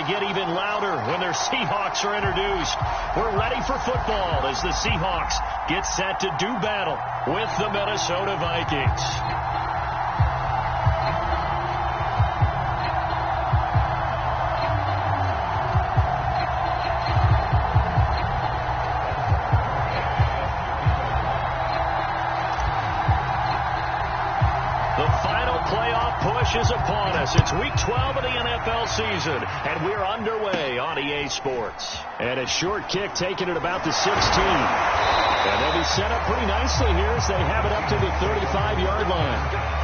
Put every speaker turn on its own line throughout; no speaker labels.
get even louder when their Seahawks are introduced. We're ready for football as the Seahawks get set to do battle with the Minnesota Vikings. Is upon us. It's week 12 of the NFL season, and we're underway on EA Sports. And a short kick taken at about the 16. And they'll be set up pretty nicely here as they have it up to the 35-yard line.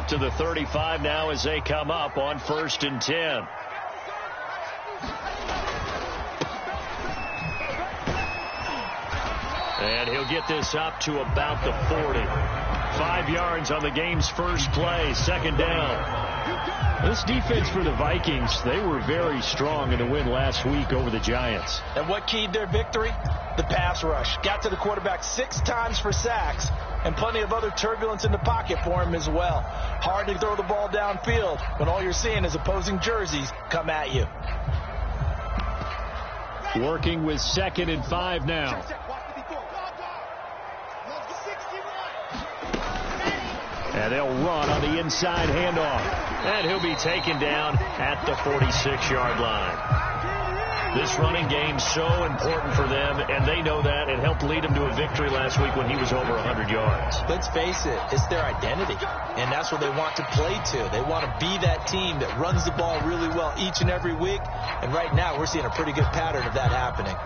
To the 35 now as they come up on 1st and 10. And he'll get this up to about the 40. 5 yards on the game's first play, 2nd down. This defense for the Vikings, they were very strong in the win last week over the Giants.
And what keyed their victory? The pass rush. Got to the quarterback 6 times for sacks, and plenty of other turbulence in the pocket for him as well. Hard to throw the ball downfield when all you're seeing is opposing jerseys come at you.
Working with 2nd and 5 now. And they'll run on the inside handoff. And he'll be taken down at the 46-yard line. This running game so important for them, and they know that. It helped lead them to a victory last week when he was over 100 yards.
Let's face it, it's their identity, and that's what they want to play to. They want to be that team that runs the ball really well each and every week, and right now we're seeing a pretty good pattern of that happening.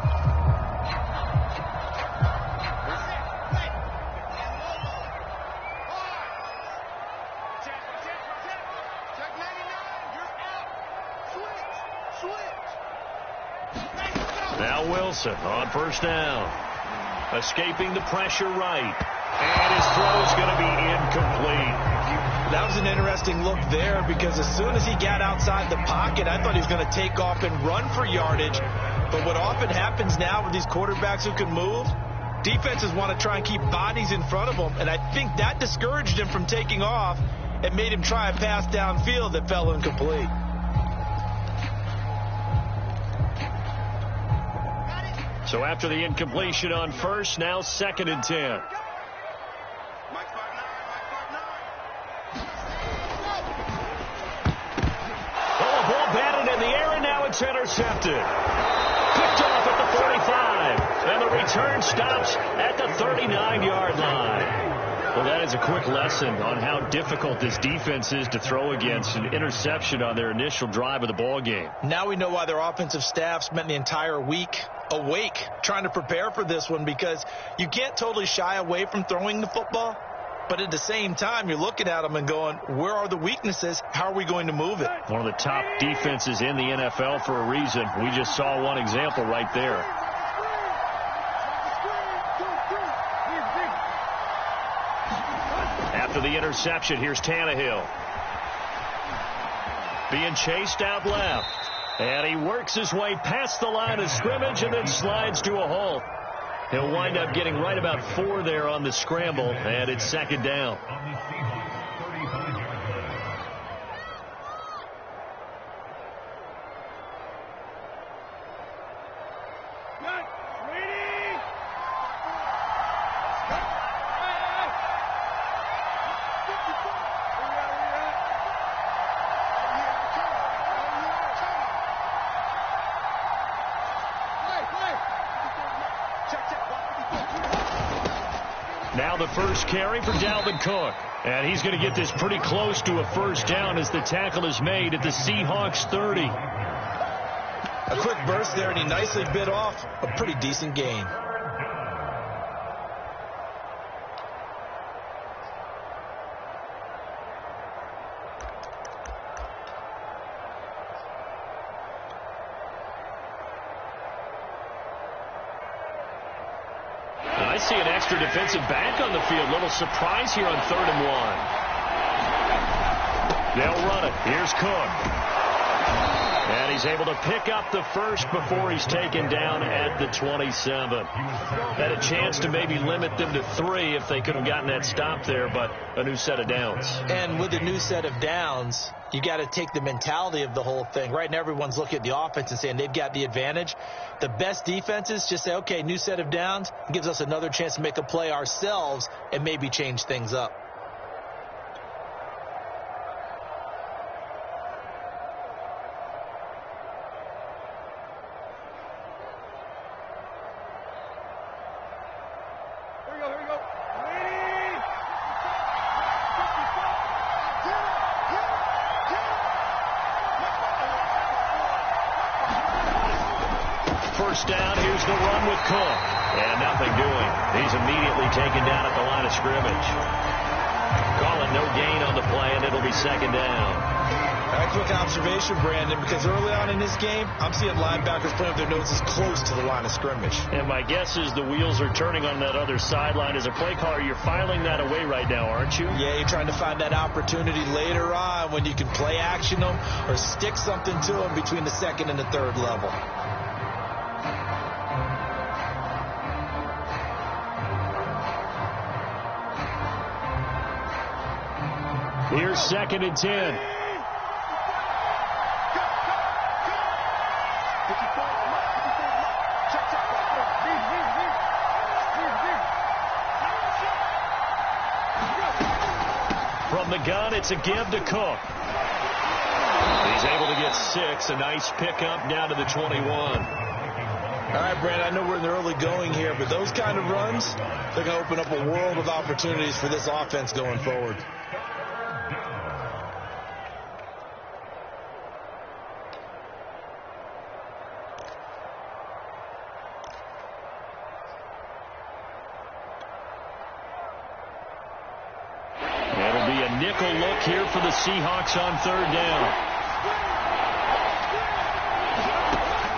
Now Wilson on 1st down. Escaping the pressure right. And his throw's going to be incomplete.
That was an interesting look there because as soon as he got outside the pocket, I thought he was going to take off and run for yardage. But what often happens now with these quarterbacks who can move, defenses want to try and keep bodies in front of them. And I think that discouraged him from taking off and made him try a pass downfield that fell incomplete.
So after the incompletion on 1st, now 2nd and 10. Oh, a ball batted in the air, and now it's intercepted. Picked off at the 45, and the return stops at the 39-yard line. Well, that is a quick lesson on how difficult this defense is to throw against. An interception on their initial drive of the ball game.
Now we know why their offensive staff spent the entire week awake trying to prepare for this one, because you can't totally shy away from throwing the football, but at the same time you're looking at them and going, where are the weaknesses? How are we going to move it?
One of the top defenses in the NFL for a reason. We just saw one example right there. After the interception, here's Tannehill. Being chased out left. And he works his way past the line of scrimmage and then slides to a halt. He'll wind up getting right about 4 there on the scramble, and it's 2nd down. Now the first carry for Dalvin Cook. And he's going to get this pretty close to a 1st down as the tackle is made at the Seahawks 30.
A quick burst there, and he nicely bit off a pretty decent gain.
I see an extra defensive back on the field. Little surprise here on 3rd and 1. They'll run it. Here's Cook. And he's able to pick up the first before he's taken down at the 27. Had a chance to maybe limit them to 3 if they could have gotten that stop there, but a new set of downs.
And with a new set of downs, you got to take the mentality of the whole thing. Right now, everyone's looking at the offense and saying they've got the advantage. The best defenses just say, okay, new set of downs, gives us another chance to make a play ourselves and maybe change things up.
First down, here's the run with Cook. And nothing doing. He's immediately taken down at the line of scrimmage. Calling no gain on the play, and it'll be second down.
A quick observation, Brandon, because early on in this game, I'm seeing linebackers putting up their noses close to the line of scrimmage.
And my guess is the wheels are turning on that other sideline. As a play caller, you're filing that away right now, aren't you?
Yeah, you're trying to find that opportunity later on when you can play action them or stick something to them between the second and the third level.
Here's second and 10. From the gun, it's a give to Cook. He's able to get 6. A nice pickup down to the 21.
All right, Brandon, I know we're in the early going here, but those kind of runs, they're going to open up a world of opportunities for this offense going forward.
Nickel look here for the Seahawks on third down.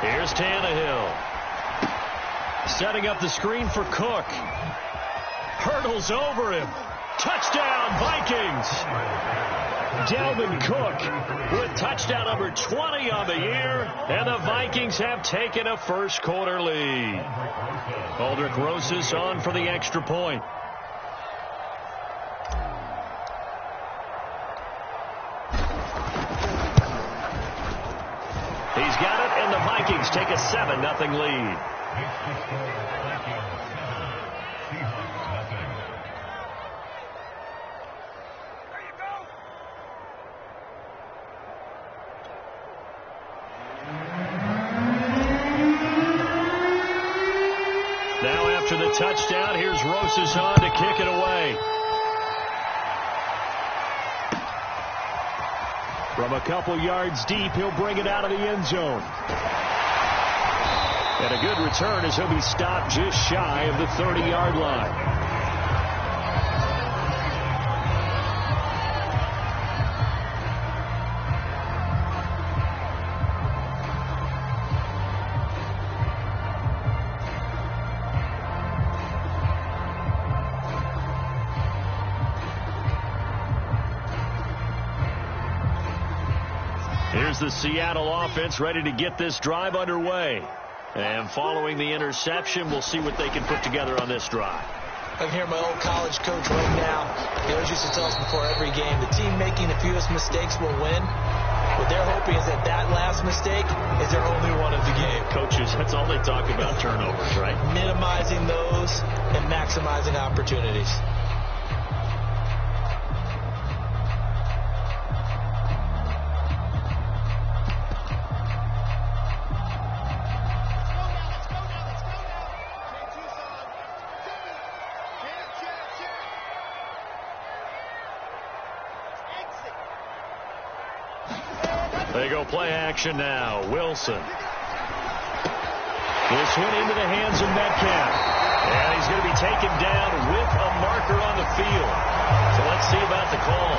Here's Tannehill. Setting up the screen for Cook. Hurdles over him. Touchdown, Vikings. Dalvin Cook with touchdown number 20 on the year. And the Vikings have taken a first quarter lead. Aldrich Rosas on for the extra point. He's got it, and the Vikings take a 7-0 lead. Now after the touchdown, here's Rosas on to kick it away. From a couple yards deep, he'll bring it out of the end zone. And a good return as he'll be stopped just shy of the 30-yard line. Here's the Seattle offense ready to get this drive underway. And following the interception, we'll see what they can put together on this drive.
I can hear my old college coach right now. He always used to tell us before every game, the team making the fewest mistakes will win. What they're hoping is that that last mistake is their only one of the game.
Coaches, that's all they talk about, turnovers, right?
Minimizing those and maximizing opportunities.
They go play action now. Wilson. This one into the hands of Metcalf. And he's going to be taken down with a marker on the field. So let's see about the call.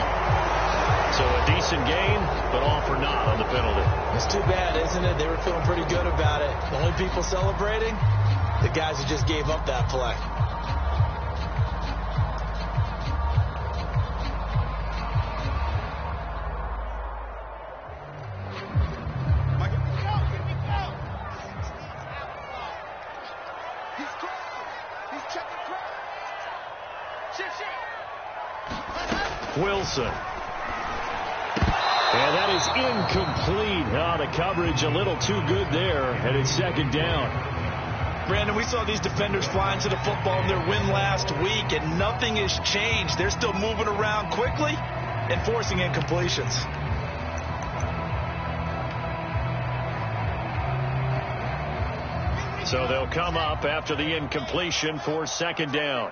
So a decent gain, but all for naught on the penalty.
It's too bad, isn't it? They were feeling pretty good about it. The only people celebrating, the guys who just gave up that play.
Wilson. And that is incomplete. Oh, the coverage a little too good there, and it's second down.
Brandon, we saw these defenders flying to the football in their win last week, and nothing has changed. They're still moving around quickly and forcing incompletions.
So they'll come up after the incompletion for second down.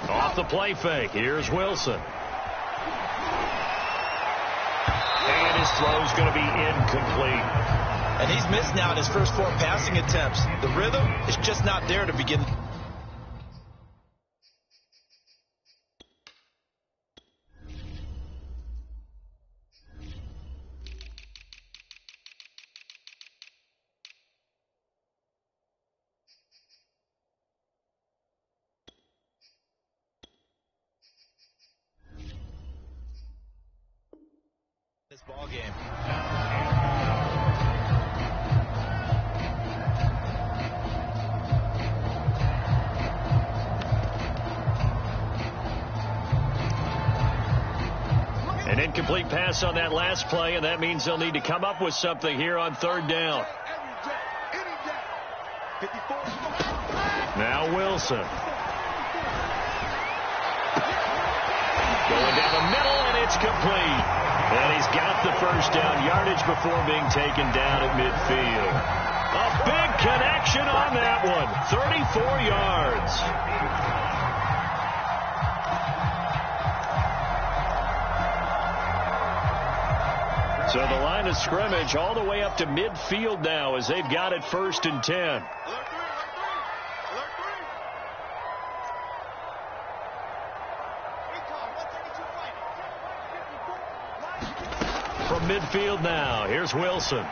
Off the play fake. Here's Wilson. And his throw's going to be incomplete.
And he's missed now in his first 4 passing attempts. The rhythm is just not there to begin. This ball game.
An incomplete pass on that last play, and that means they'll need to come up with something here on third down. Now Wilson. Going down the middle, and it's complete. And he's got the first down yardage before being taken down at midfield. A big connection on that one. 34 yards. So the line of scrimmage all the way up to midfield now as they've got it 1st and 10. From midfield now, here's Wilson. Oh,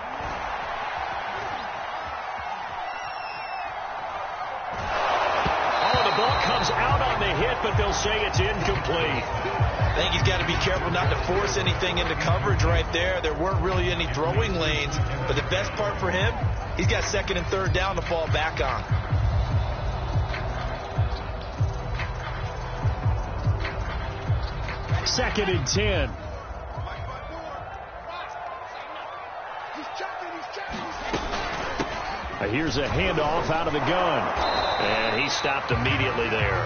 the ball comes out on the hit, but they'll say it's incomplete.
I think he's got to be careful not to force anything into coverage right there. There weren't really any throwing lanes, but the best part for him, he's got 2nd and 3rd down to fall back on.
Second and 10. Here's a handoff out of the gun. And he stopped immediately there.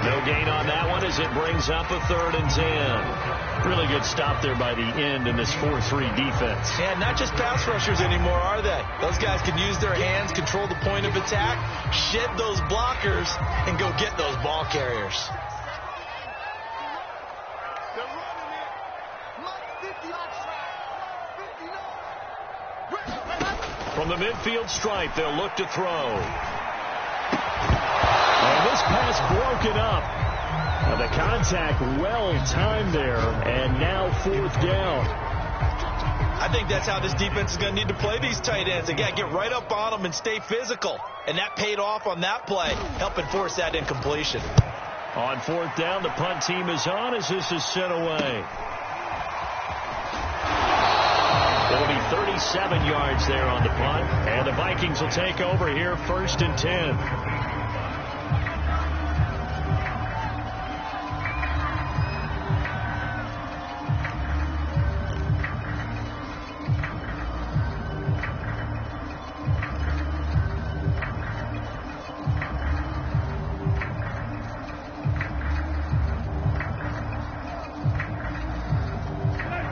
No gain on that one as it brings up a 3rd and 10. Really good stop there by the end in this 4-3 defense.
Yeah, not just pass rushers anymore, are they? Those guys can use their hands, control the point of attack, shed those blockers, and go get those ball carriers.
From the midfield stripe, they'll look to throw. And this pass broken up. The contact well timed there, and now 4th down.
I think that's how this defense is going to need to play these tight ends. They got to get right up on them and stay physical. And that paid off on that play, helping force that incompletion.
On 4th down, the punt team is on as this is sent away. It'll be 37 yards there on the punt, and the Vikings will take over here 1st and 10.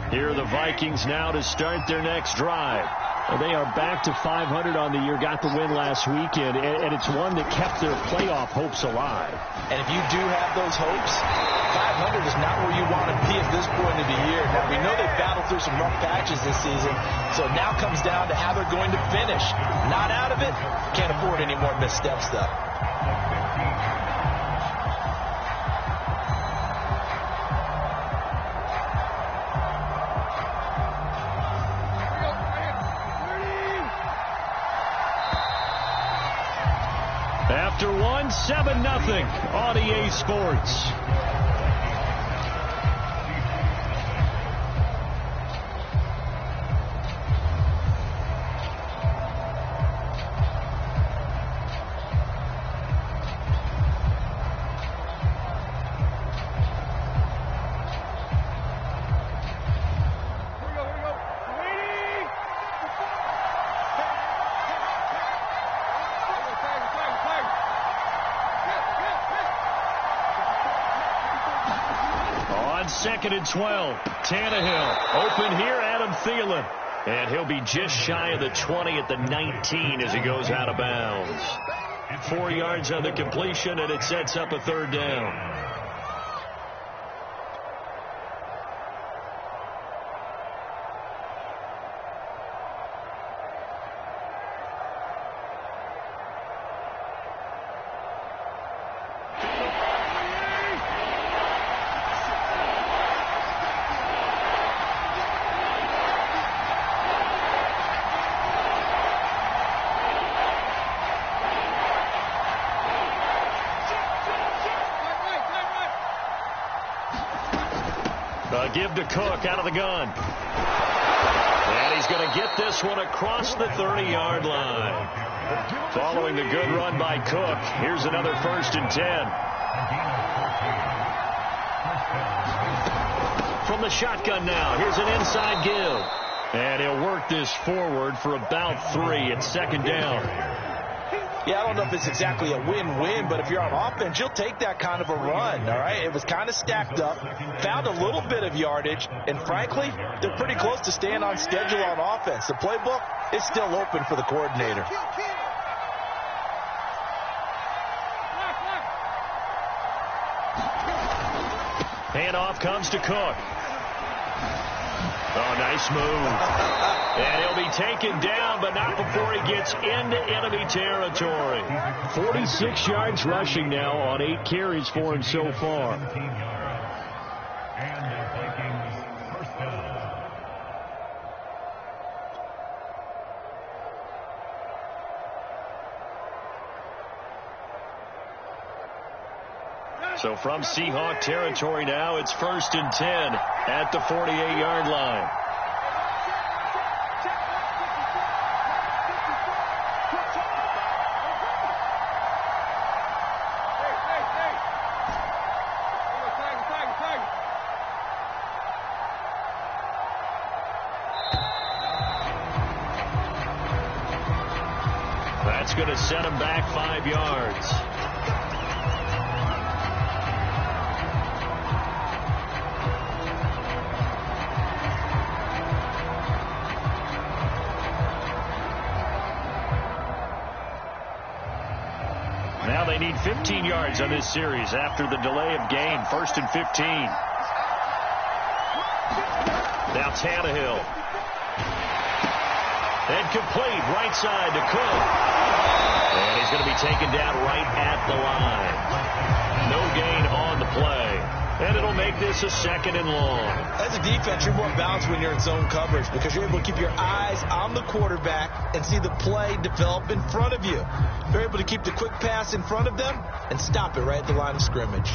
Here are the Vikings now to start their next drive. They are back to 500 on the year, got the win last weekend, and it's one that kept their playoff hopes alive.
And if you do have those hopes, 500 is not where you want to be at this point of the year. Now, we know they battled through some rough patches this season, so it now comes down to how they're going to finish. Not out of it, can't afford any more missteps, though.
After one, 7-0 on EA Sports. 2nd and 12. Tannehill open here. Adam Thielen. And he'll be just shy of the 20 at the 19 as he goes out of bounds. 4 yards on the completion, and it sets up a 3rd down. Give to Cook out of the gun. And he's going to get this one across the 30-yard line. Following the good run by Cook, here's another 1st and 10. From the shotgun now, here's an inside give. And he'll work this forward for about 3 at 2nd down.
Yeah, I don't know if it's exactly a win-win, but if you're on offense, you'll take that kind of a run, all right? It was kind of stacked up, found a little bit of yardage, and frankly, they're pretty close to staying on schedule on offense. The playbook is still open for the coordinator.
Handoff comes to Cook. Oh, nice move. And he'll be taken down, but not before he gets into enemy territory. 46 yards rushing now on 8 carries for him so far. So from Seahawk territory now, it's 1st and 10 at the 48-yard line. That's going to set him back 5 yards. Now they need 15 yards on this series after the delay of game. 1st and 15. Now Tannehill. And complete right side to Cook. And he's going to be taken down right at the line. No gain on the play. And it'll make this a 2nd and long.
As a defense, you're more balanced when you're in zone coverage because you're able to keep your eyes on the quarterback and see the play develop in front of you. You're able to keep the quick pass in front of them and stop it right at the line of scrimmage.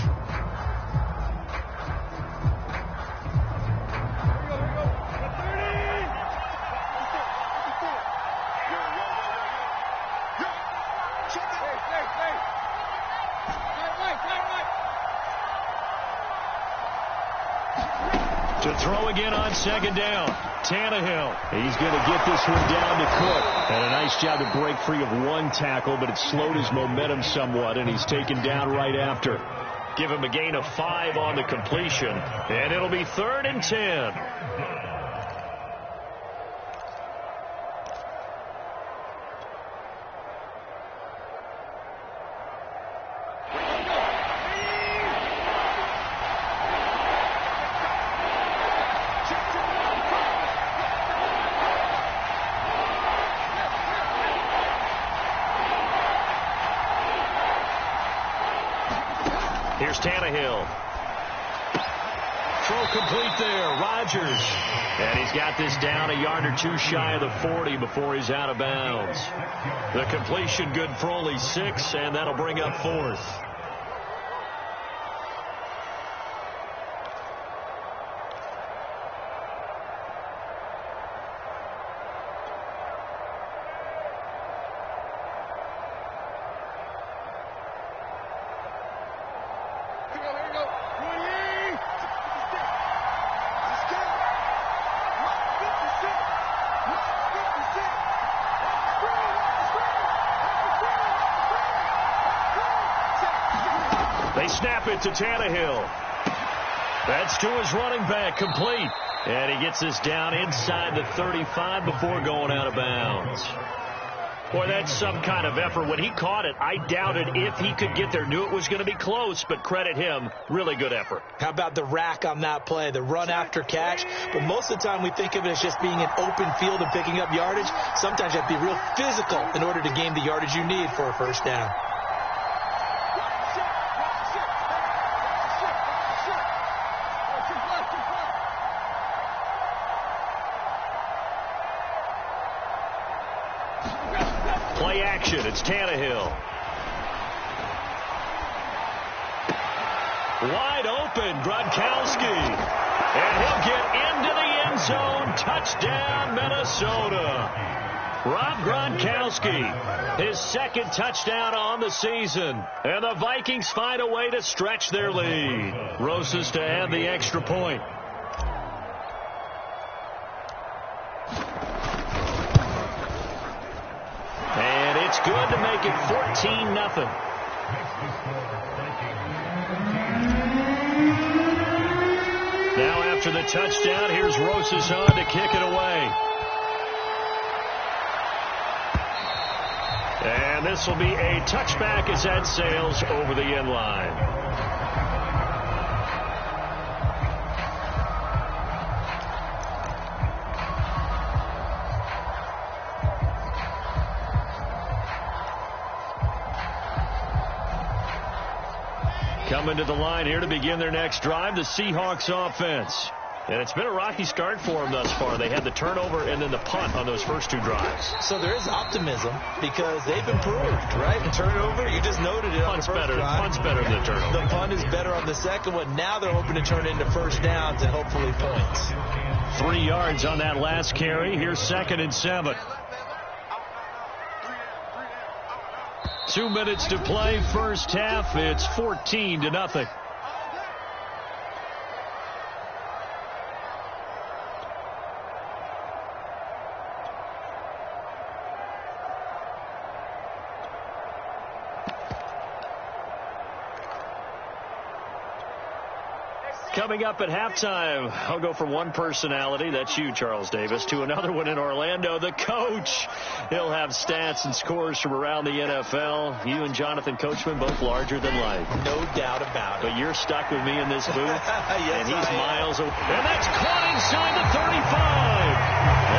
To throw again on 2nd down. Tannehill. He's going to get this one down to Cook. And a nice job to break free of 1 tackle, but it slowed his momentum somewhat, and he's taken down right after. Give him a gain of 5 on the completion, and it'll be 3rd and 10. Here's Tannehill. Throw complete there. Rodgers. And he's got this down a yard or 2 shy of the 40 before he's out of bounds. The completion good for only 6, and that'll bring up 4th. They snap it to Tannehill. That's to his running back, complete. And he gets this down inside the 35 before going out of bounds. Boy, that's some kind of effort. When he caught it, I doubted if he could get there. Knew it was going to be close, but credit him. Really good effort.
How about the rack on that play, the run after catch? But most of the time we think of it as just being an open field and picking up yardage. Sometimes you have to be real physical in order to gain the yardage you need for a first down.
Play action. It's Tannehill. Wide open, Gronkowski. And he'll get into the end zone. Touchdown, Minnesota. Rob Gronkowski, his second touchdown on the season. And the Vikings find a way to stretch their lead. Rosas to add the extra point. And it's good to make it 14-0. Now after the touchdown, here's Rosas on to kick it away. And this will be a touchback as that sails over the end line. Coming to the line here to begin their next drive, the Seahawks offense. And it's been a rocky start for them thus far. They had the turnover and then the punt on those first two drives.
So there is optimism because they've improved, right? The turnover, you just noted it.
Punt's better. Punt's better than the turnover.
The punt is better on the second one. Now they're hoping to turn it into first downs and hopefully points.
3 yards on that last carry. Here's 2nd and 7. 2 minutes to play, first half. It's 14-0. Coming up at halftime, I'll go from one personality, that's you, Charles Davis, to another one in Orlando, the coach. He'll have stats and scores from around the NFL. You and Jonathan Coachman, both larger than life.
No doubt about it.
But you're stuck with me in this booth,
yes,
and he's miles away. And that's caught inside the 35.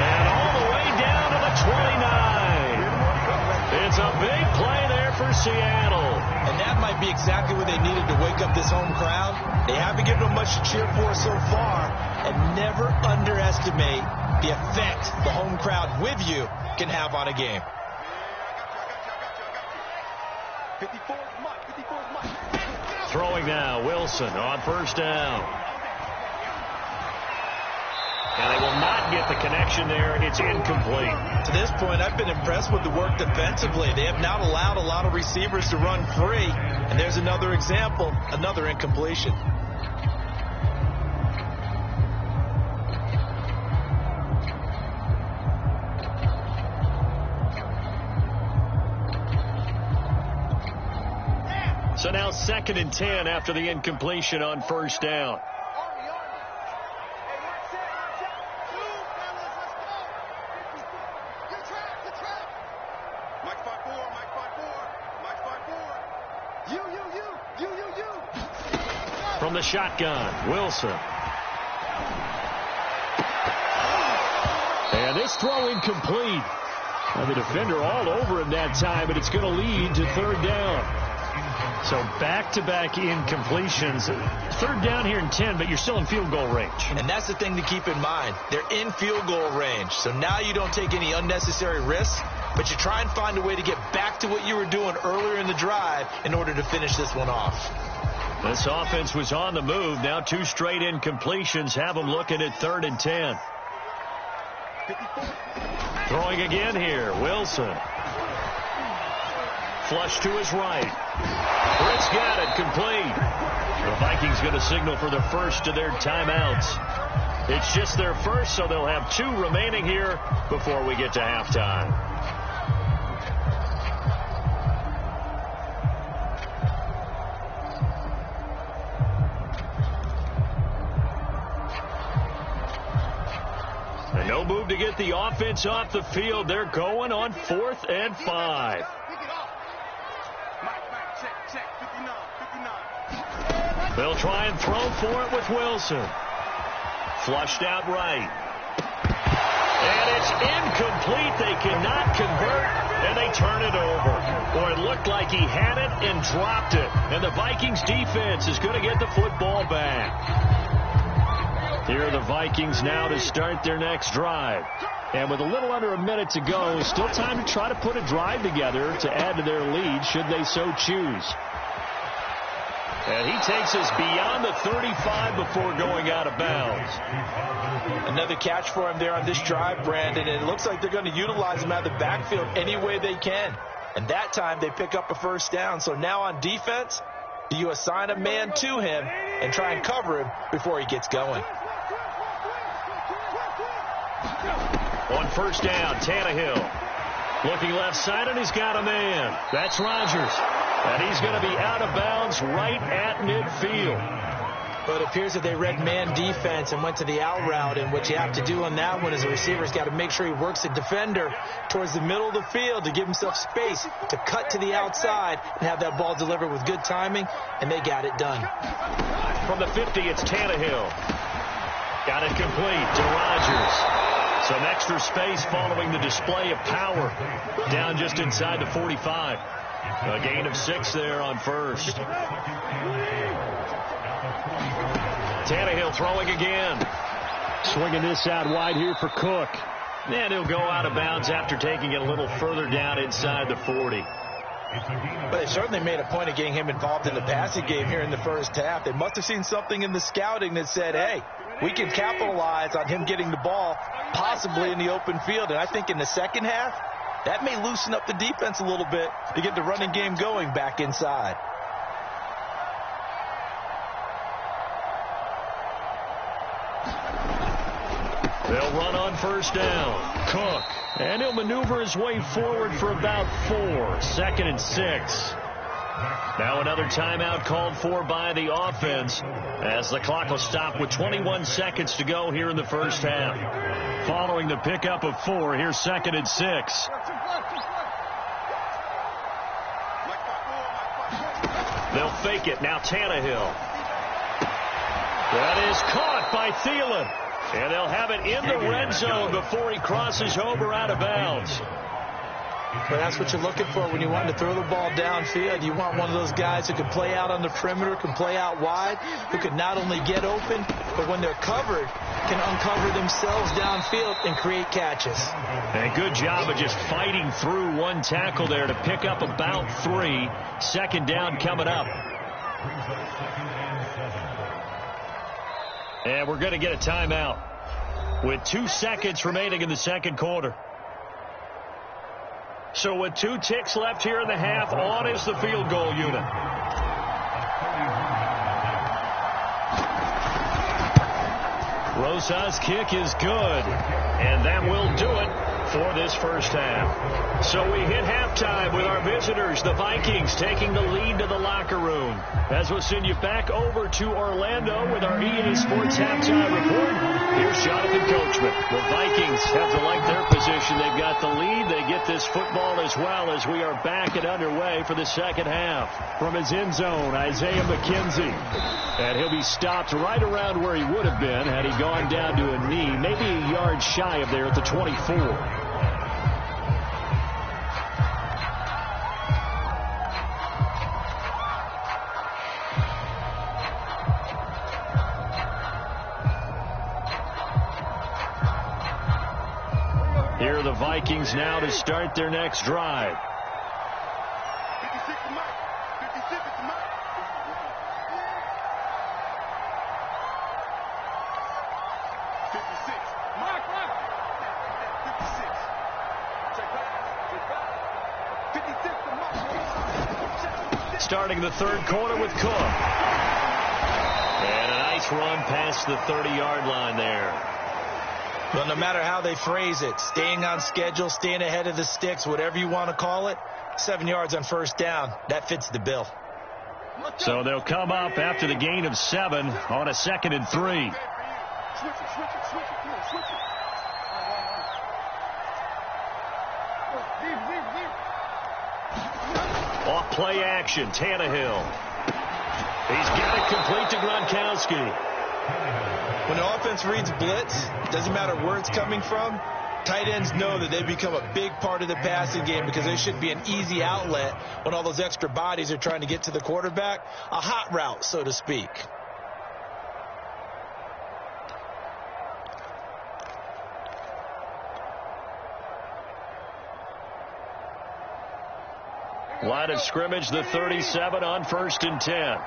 And all the way down to the 29. It's a big play there for Seattle.
And that might be exactly what they needed to wake up this home crowd. They haven't given them much to cheer for so far. And never underestimate the effect the home crowd with you can have on a game.
54 is Mike.
Throwing now, Wilson on first down. And they will not get the connection there. It's incomplete.
To this point, I've been impressed with the work defensively. They have not allowed a lot of receivers to run free. And there's another example, another incompletion.
So now 2nd and 10 after the incompletion on first down. From the shotgun, Wilson. And this throw incomplete. And the defender all over him that time, but it's going to lead to 3rd down. So back-to-back incompletions. 3rd down here in 10, but you're still in field goal range.
And that's the thing to keep in mind. They're in field goal range. So now you don't take any unnecessary risks, but you try and find a way to get back to what you were doing earlier in the drive in order to finish this one off.
This offense was on the move. Now 2 straight incompletions have them looking at 3rd and 10. Throwing again here, Wilson. Flush to his right. Britt's got it, complete. The Vikings going to signal for the first of their timeouts. It's just their first, so they'll have 2 remaining here before we get to halftime. They'll move to get the offense off the field. They're going on 4th and 5. They'll try and throw for it with Wilson. Flushed out right. And it's incomplete. They cannot convert, and they turn it over. Or it looked like he had it and dropped it. And the Vikings defense is going to get the football back. Here are the Vikings now to start their next drive. And with a little under a minute to go, still time to try to put a drive together to add to their lead should they so choose. And he takes us beyond the 35 before going out of bounds.
Another catch for him there on this drive, Brandon. And it looks like they're going to utilize him out of the backfield any way they can. And that time they pick up a first down. So now on defense, do you assign a man to him and try and cover him before he gets going?
On first down, Tannehill. Looking left side, and he's got a man. That's Rodgers. And he's going to be out of bounds right at midfield.
But it appears that they read man defense and went to the out route. And what you have to do on that one is the receiver's got to make sure he works the defender towards the middle of the field to give himself space to cut to the outside and have that ball delivered with good timing. And they got it done.
From the 50, it's Tannehill. Got it complete to Rodgers. Some extra space following the display of power. Down just inside the 45. A gain of 6 there on first. Tannehill throwing again. Swinging this out wide here for Cook. And he'll go out of bounds after taking it a little further down inside the 40.
But they certainly made a point of getting him involved in the passing game here in the first half. They must have seen something in the scouting that said, hey, we can capitalize on him getting the ball possibly in the open field. And I think in the second half, that may loosen up the defense a little bit to get the running game going back inside.
They'll run on first down. Cook. And he'll maneuver his way forward for about 4. 2nd and 6. Now another timeout called for by the offense as the clock will stop with 21 seconds to go here in the first half. Following the pickup of 4, here's 2nd and 6. They'll fake it. Now Tannehill. That is caught by Thielen. And they'll have it in the red zone before he crosses over out of bounds.
But that's what you're looking for when you want to throw the ball downfield. You want one of those guys who can play out on the perimeter, can play out wide, who can not only get open, but when they're covered, can uncover themselves downfield and create catches.
And a good job of just fighting through one tackle there to pick up about 3. 2nd down coming up. And we're going to get a timeout with 2 seconds remaining in the second quarter. So with 2 ticks left here in the half, on is the field goal unit. Rosa's kick is good, and that will do it for this first half. So we hit halftime with our visitors, the Vikings, taking the lead to the locker room. As we'll send you back over to Orlando with our EA Sports Halftime Report, here's Jonathan Coachman. The Vikings have to like their position. They've got the lead. They get this football as well as we are back and underway for the second half. From his end zone, Isaiah McKenzie. And he'll be stopped right around where he would have been had he gone down to a knee, maybe a yard shy of there at the 24. Here are the Vikings now to start their next drive.
56 to Mike. 56 to Mike. 56. Mike. 56. Check back. 56 to Mike.
Starting the third quarter with Cook. And a nice run past the 30-yard line there.
Well, no matter how they phrase it, staying on schedule, staying ahead of the sticks, whatever you want to call it, 7 yards on first down, that fits the bill.
So they'll come up after the gain of 7 on a 2nd and 3.
Switch it.
Off play action, Tannehill. He's got it complete to Gronkowski.
When the offense reads blitz, doesn't matter where it's coming from, tight ends know that they become a big part of the passing game because they should be an easy outlet when all those extra bodies are trying to get to the quarterback. A hot route, so to speak.
Line of scrimmage, the 37 on 1st and 10.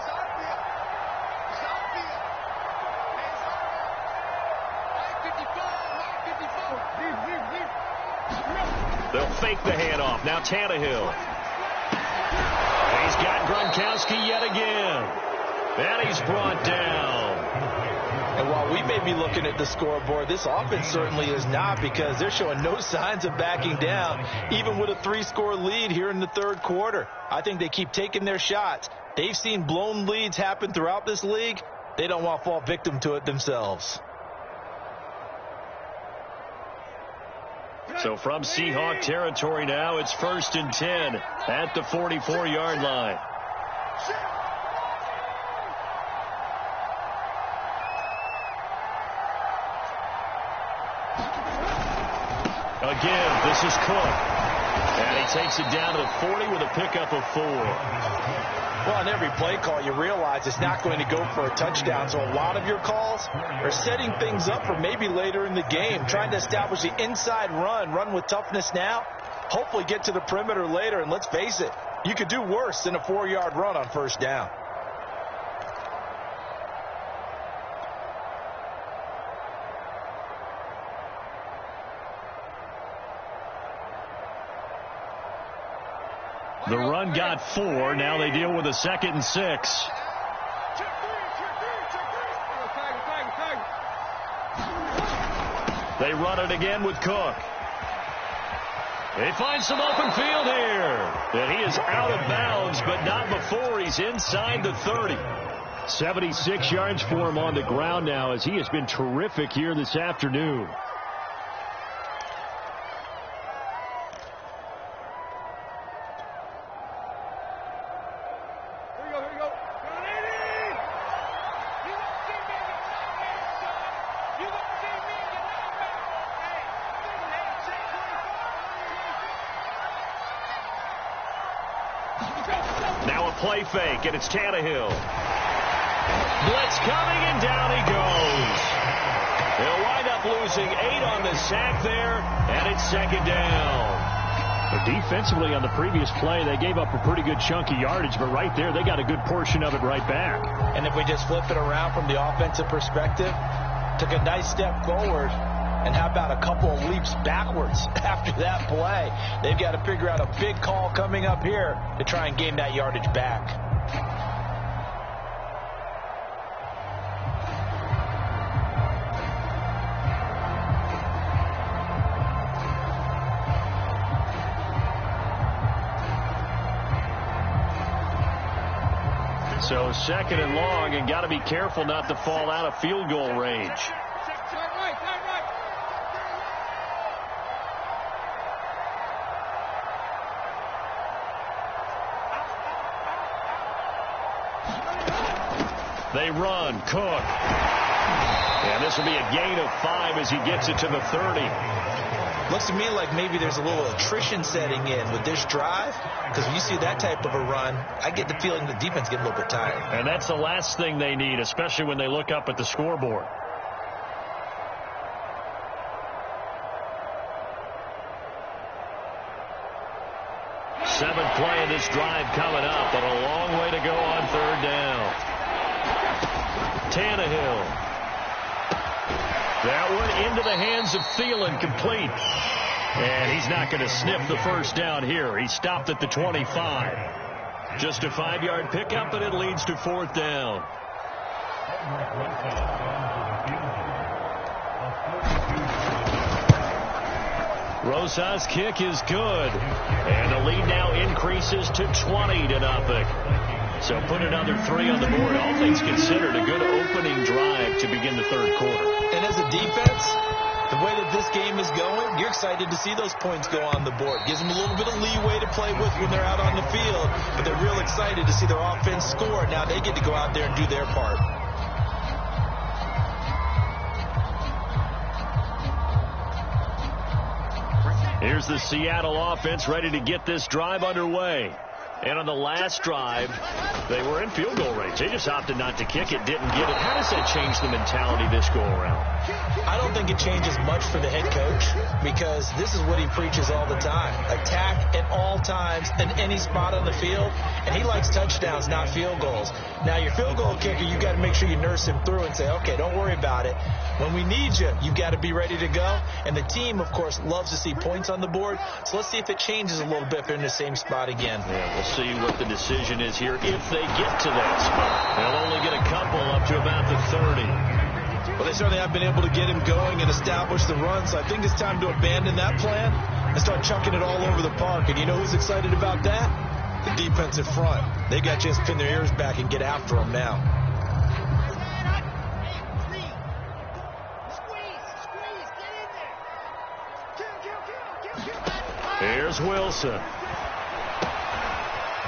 They'll fake the handoff. Now Tannehill. He's got Gronkowski yet again. And he's brought down.
And while we may be looking at the scoreboard, this offense certainly is not, because they're showing no signs of backing down, even with a 3-score lead here in the third quarter. I think they keep taking their shots. They've seen blown leads happen throughout this league. They don't want to fall victim to it themselves.
So from Seahawk territory now, it's 1st and 10 at the 44-yard line. Again, this is Cook. And he takes it down to the 40 with a pickup of 4.
Well, on every play call, you realize it's not going to go for a touchdown. So a lot of your calls are setting things up for maybe later in the game, trying to establish the inside run with toughness now, hopefully get to the perimeter later. And let's face it, you could do worse than a 4-yard run on 1st down.
The run got 4. Now they deal with a 2nd and 6. They run it again with Cook. They find some open field here. And he is out of bounds, but not before he's inside the 30. 76 yards for him on the ground now, as he has been terrific here this afternoon. Now a play fake, and it's Tannehill. Blitz coming, and down he goes. They'll wind up losing 8 on the sack there, and it's 2nd down. But defensively on the previous play, they gave up a pretty good chunk of yardage, but right there, they got a good portion of it right back.
And if we just flip it around from the offensive perspective, took a nice step forward, and how about a couple of leaps backwards after that play? They've got to figure out a big call coming up here to try and gain that yardage back.
So 2nd and long, and got to be careful not to fall out of field goal range. They run. Cook. And this will be a gain of 5 as he gets it to the 30.
Looks to me like maybe there's a little attrition setting in with this drive, because when you see that type of a run, I get the feeling the defense get a little bit tired.
And that's the last thing they need, especially when they look up at the scoreboard. Seventh play of this drive coming up, but a long way to go on 3rd down. Tannehill. That one into the hands of Thielen, complete. And he's not going to sniff the 1st down here. He stopped at the 25. Just a 5-yard pickup, and it leads to 4th down. Rosa's kick is good. And the lead now increases to 20-0. So put another 3 on the board. All things considered, a good opening drive to begin the 3rd quarter.
And as a defense, The way that this game is going, you're excited to see those points go on the board. Gives them a little bit of leeway to play with when they're out on the field, but they're real excited to see their offense score. Now they get to go out there and do their part.
Here's the Seattle offense ready to get this drive underway. And on the last drive, they were in field goal range. They just opted not to kick it, didn't get it. How does that change the mentality this go around?
I don't think it changes much for the head coach because this is what he preaches all the time. Attack at all times in any spot on the field, and he likes touchdowns, not field goals. Now, your field goal kicker, you got to make sure you nurse him through and say, okay, don't worry about it. When we need you, you've got to be ready to go. And the team, of course, loves to see points on the board. So let's see if it changes a little bit if they're in the same spot again.
Yeah, we'll see what the decision is here if they get to that spot. They'll only get a couple up to about the 30.
Well, they certainly have been able to get him going and establish the run. So I think it's time to abandon that plan and start chucking it all over the park. And you know who's excited about that? The defensive front. They got a chance to pin their ears back and get after him now.
Here's Wilson.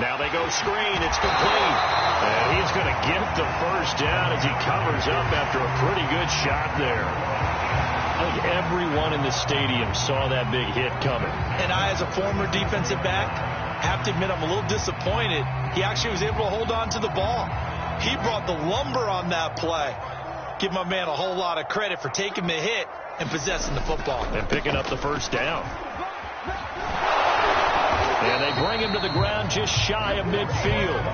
Now they go screen. It's complete. And he's going to get the first down as he covers up after a pretty good shot there. I think everyone in the stadium saw that big hit coming.
And I, as a former defensive back, have to admit I'm a little disappointed. He actually was able to hold on to the ball. He brought the lumber on that play. Give my man a whole lot of credit for taking the hit and possessing the football.
And picking up the first down. And they bring him to the ground just shy of midfield.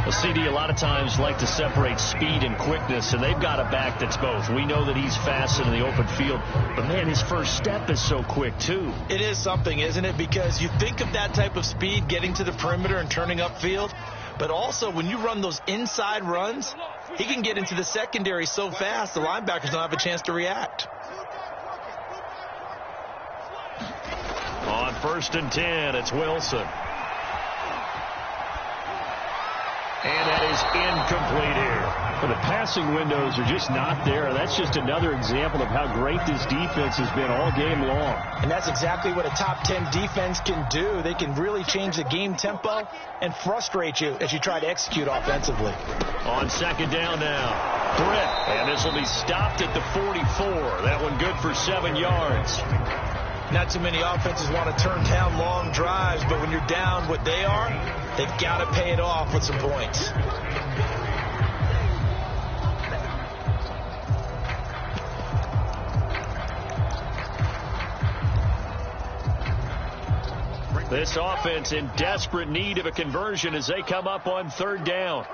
Well, CD a lot of times like to separate speed and quickness, and they've got a back that's both. We know that he's fast in the open field, but, man, his first step is so quick, too.
It is something, isn't it? Because you think of that type of speed getting to the perimeter and turning upfield, but also when you run those inside runs, he can get into the secondary so fast the linebackers don't have a chance to react.
On 1st and 10, it's Wilson. And that is incomplete here.
But the passing windows are just not there. That's just another example of how great this defense has been all game long.
And that's exactly what a top 10 defense can do. They can really change the game tempo and frustrate you as you try to execute offensively.
On 2nd down now, Britt. And this will be stopped at the 44. That one good for 7 yards.
Not too many offenses want to turn down long drives, but when you're down what they are, they've got to pay it off with some points.
This offense in desperate need of a conversion as they come up on 3rd down.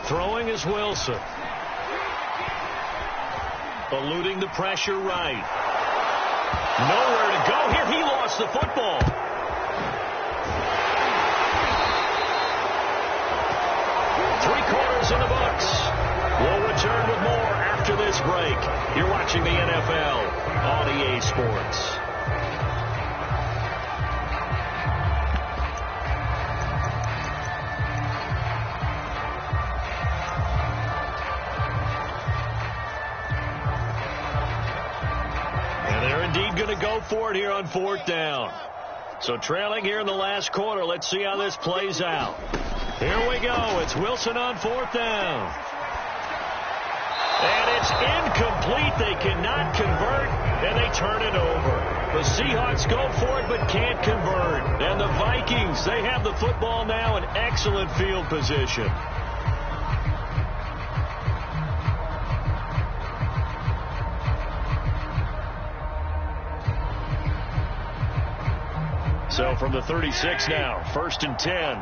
Throwing is Wilson. Eluding the pressure right. Nowhere to go here. He lost the football. Three-quarters in the books. We'll return with more after this break. You're watching the NFL on EA Sports. Going to go for it here on 4th down. So trailing here in the last quarter. Let's see how this plays out. Here we go. It's Wilson on 4th down. And it's incomplete. They cannot convert, and they turn it over. The Seahawks go for it but can't convert. And the Vikings, they have the football now in excellent field position. So from the 36 now, 1st and 10.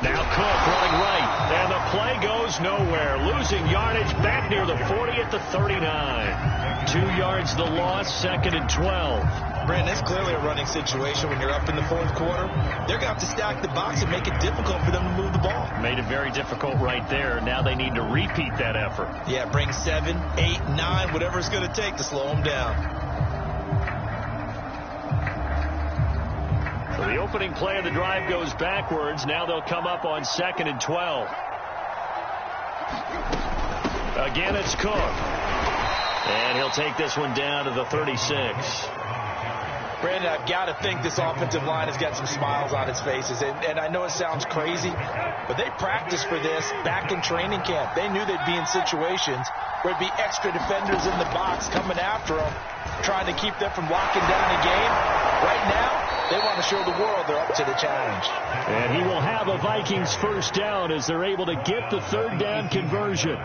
Now Cook running right, and the play goes nowhere. Losing yardage back near the 40 at the 39. 2 yards the loss, 2nd and 12.
Brandon, that's clearly a running situation when you're up in the 4th quarter. They're going to have to stack the box and make it difficult for them to move the ball.
Made it very difficult right there. Now they need to repeat that effort.
Yeah, bring 7, 8, 9, whatever it's going to take to slow them down.
The opening play of the drive goes backwards. Now they'll come up on 2nd and 12. Again, it's Cook. And he'll take this one down to the 36.
Brandon, I've got to think this offensive line has got some smiles on its faces. And I know it sounds crazy, but they practiced for this back in training camp. They knew they'd be in situations where there'd be extra defenders in the box coming after them, trying to keep them from locking down the game. Right now, they want to show the world they're up to the challenge.
And he will have a Vikings first down as they're able to get the 3rd down conversion.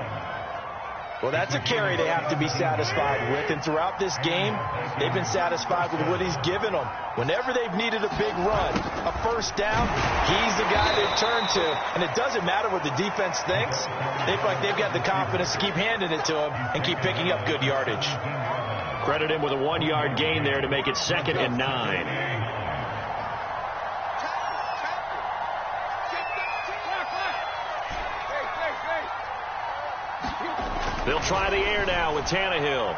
Well, that's a carry they have to be satisfied with. And throughout this game, they've been satisfied with what he's given them. Whenever they've needed a big run, a first down, he's the guy they turn to. And it doesn't matter what the defense thinks. They feel like they've got the confidence to keep handing it to him and keep picking up good yardage.
Credit him with a 1-yard gain there to make it 2nd and 9. They'll try the air now with Tannehill.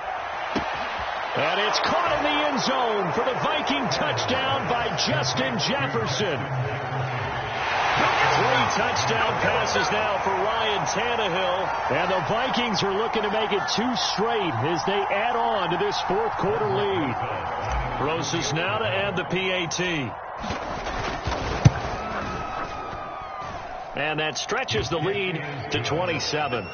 And it's caught in the end zone for the Viking touchdown by Justin Jefferson. 3 touchdown passes now for Ryan Tannehill. And the Vikings are looking to make it 2 straight as they add on to this 4th quarter lead. Roses now to add the PAT. And that stretches the lead to 27.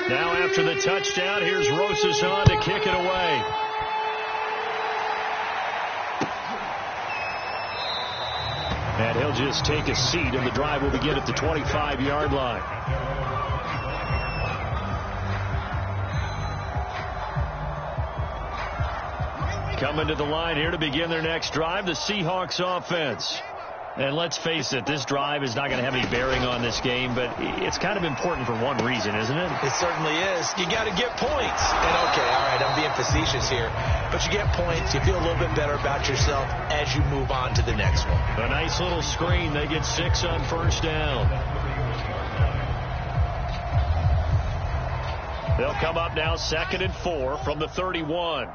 Now after the touchdown, here's Roses on to kick it away. And he'll just take a seat, and the drive will begin at the 25-yard line. Coming to the line here to begin their next drive, the Seahawks offense. And let's face it, this drive is not going to have any bearing on this game, but it's kind of important for one reason, isn't it?
It certainly is. You got to get points. And okay, all right, I'm being facetious here, but you get points, you feel a little bit better about yourself as you move on to the next one.
A nice little screen. They get 6 on first down. They'll come up now 2nd and 4 from the 31.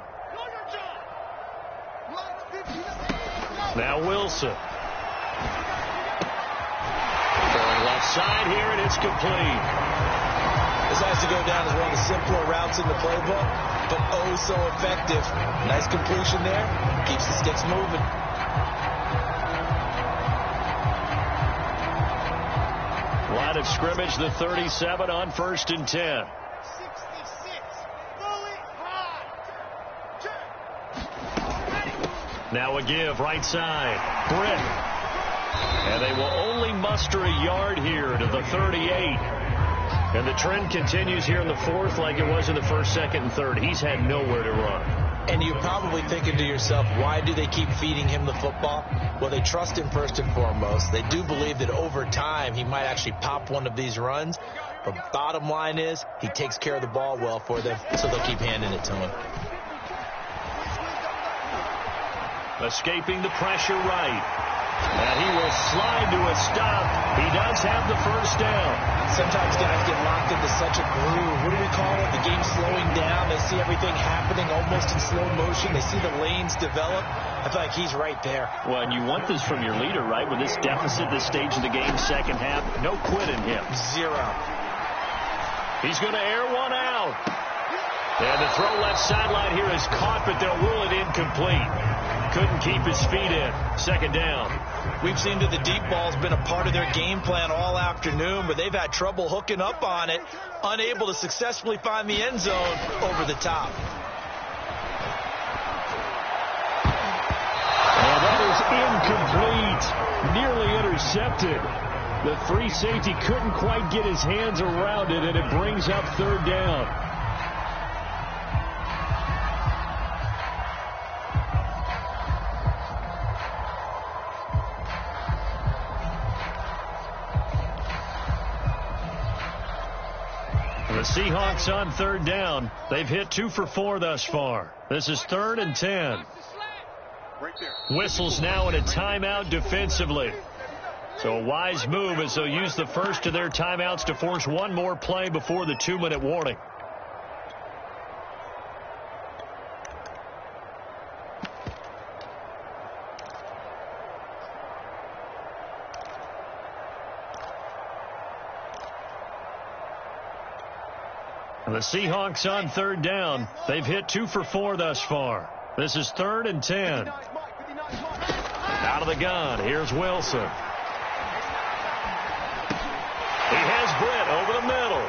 Now Wilson. Left side here, and it's complete.
This has to go down as one of the simpler routes in the playbook, but oh so effective. Nice completion there. Keeps the sticks moving.
Line of scrimmage, the 37 on 1st and 10. Now a give, right side. Britt. And they will only muster a yard here to the 38. And the trend continues here in the 4th like it was in the 1st, 2nd, and 3rd. He's had nowhere to run.
And you're probably thinking to yourself, why do they keep feeding him the football? Well, they trust him first and foremost. They do believe that over time he might actually pop one of these runs. But bottom line is he takes care of the ball well for them, so they'll keep handing it to him.
Escaping the pressure right. And he will slide to a stop. He does have the first down.
Sometimes guys get locked into such a groove. What do we call it? The game's slowing down. They see everything happening almost in slow motion. They see the lanes develop. I feel like he's right there.
Well, and you want this from your leader, right? With this deficit, this stage of the game, second half, no quit in him.
0.
He's going to air one out. And the throw left sideline here is caught, but they'll rule it incomplete. Couldn't keep his feet in. 2nd down.
We've seen that the deep ball's been a part of their game plan all afternoon, but they've had trouble hooking up on it, unable to successfully find the end zone over the top.
And that is incomplete. Nearly intercepted. The free safety couldn't quite get his hands around it, and it brings up 3rd down. Seahawks on third down. They've hit 2 for 4 thus far. This is 3rd and 10. Whistles now in a timeout defensively. So a wise move as they'll use the first of their timeouts to force one more play before the 2-minute warning. The Seahawks on third down. They've hit 2 for 4 thus far. This is 3rd and 10. Out of the gun. Here's Wilson. He has Britt over the middle.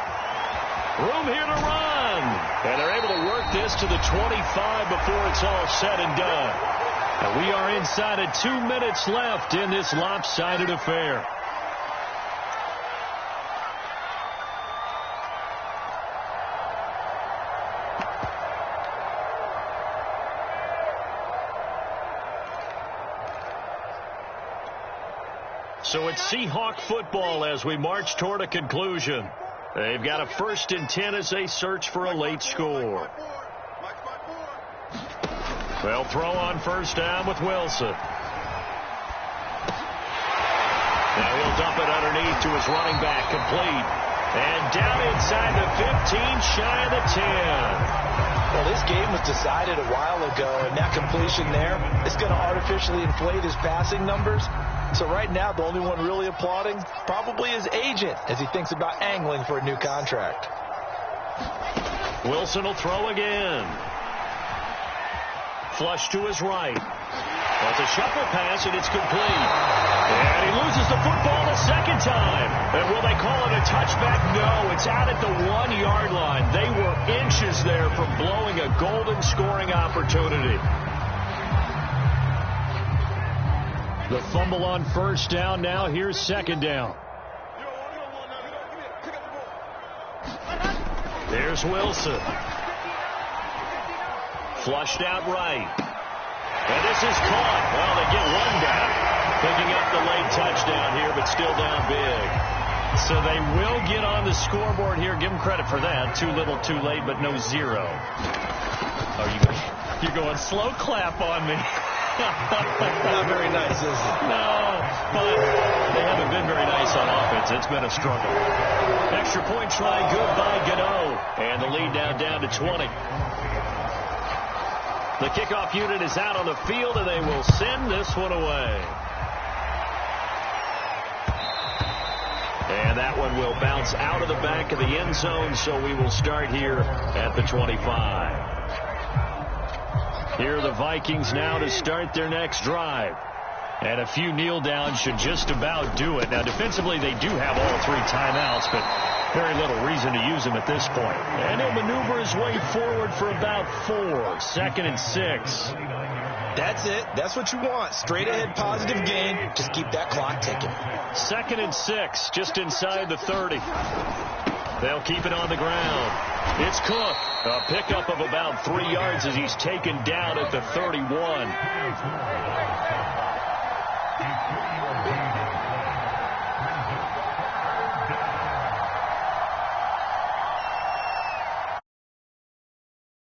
Room here to run. And they're able to work this to the 25 before it's all said and done. And we are inside of 2 minutes left in this lopsided affair. So it's Seahawk football as we march toward a conclusion. They've got a 1st and 10 as they search for a late score. They'll throw on first down with Wilson. Now he'll dump it underneath to his running back, complete. And down inside the 15, shy of the 10.
Well, this game was decided a while ago, and that completion there is going to artificially inflate his passing numbers. So right now, the only one really applauding probably his agent as he thinks about angling for a new contract.
Wilson will throw again. Flush to his right. That's a shuffle pass, and it's complete. And he loses the football the second time. And will they call it a touchback? No, it's out at the 1-yard line. They were inches there from blowing a golden scoring opportunity. The fumble on first down. Now here's second down. There's Wilson. Flushed out right. And this is caught. Well, they get one down. Picking up the late touchdown here, but still down big. So they will get on the scoreboard here. Give them credit for that. Too little, too late, but no 0. Oh, you're going slow clap on me.
Not very nice, is it?
No, but they haven't been very nice on offense. It's been a struggle. Extra point try, good by Gano. And the lead now down to 20. The kickoff unit is out on the field, and they will send this one away. And that one will bounce out of the back of the end zone, so we will start here at the 25. Here are the Vikings now to start their next drive. And a few kneel downs should just about do it. Now, defensively, they do have all 3 timeouts, but very little reason to use them at this point. And he'll maneuver his way forward for about 4. 2nd and 6.
That's it. That's what you want. Straight ahead positive gain. Just keep that clock ticking.
2nd and 6, just inside the 30. They'll keep it on the ground. It's Cook. A pickup of about 3 yards as he's taken down at the 31.